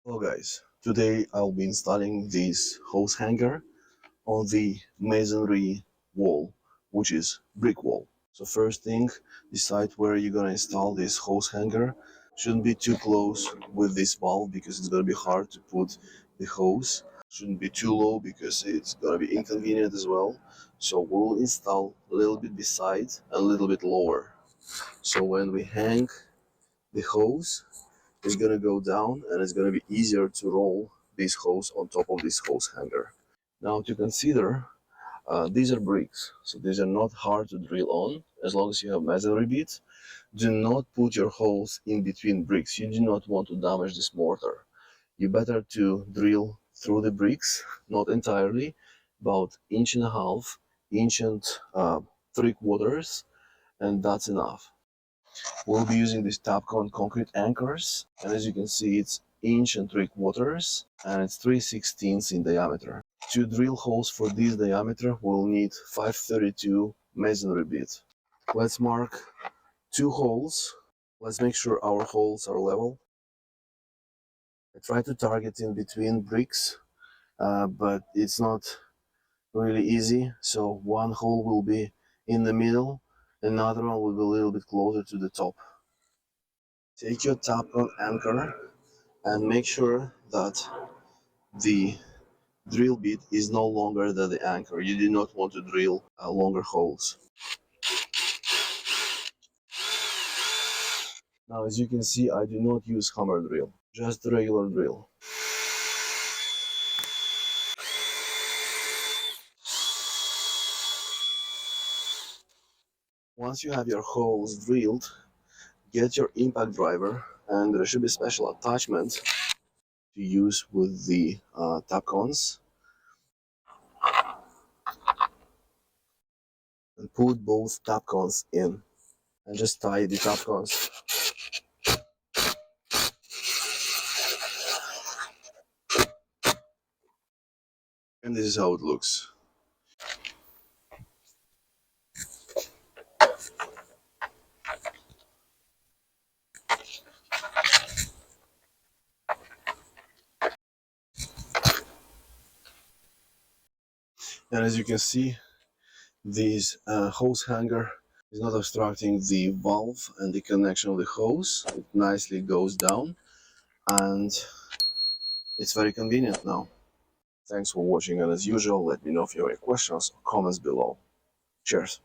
Hello guys, today I'll be installing this hose hanger on the masonry wall, which is brick wall. So first thing, decide where you're gonna install this hose hanger. Shouldn't be too close with this valve because it's gonna be hard to put the hose. Shouldn't be too low because it's gonna be inconvenient as well. So we'll install a little bit beside and a little bit lower. So when we hang the hose, it's gonna go down and it's gonna be easier to roll this hose on top of this hose hanger. Now to consider, these are bricks, so these are not hard to drill on as long as you have masonry bit. Do not put your holes in between bricks. You do not want to damage this mortar. You better to drill through the bricks, not entirely, about inch and a half, inch and 3/4, and that's enough. We'll be using these Tapcon concrete anchors, and as you can see, it's inch and 3/4, and it's 3/16 in diameter. To drill holes for this diameter, we'll need 532 masonry bit. Let's mark 2 holes. Let's make sure our holes are level. I try to target in between bricks, but it's not really easy. So one hole will be in the middle, another one will be a little bit closer to the top. Take your Tapcon anchor and make sure that the drill bit is no longer than the anchor. You do not want to drill longer holes. Now, as you can see, I do not use hammer drill, just the regular drill. Once you have your holes drilled, get your impact driver, and there should be special attachment to use with the Tapcons, and put both Tapcons in, and just tie the Tapcons. And this is how it looks. And as you can see, this hose hanger is not obstructing the valve and the connection of the hose. It nicely goes down, and it's very convenient now. Thanks for watching, and as usual, let me know if you have any questions or comments below. Cheers.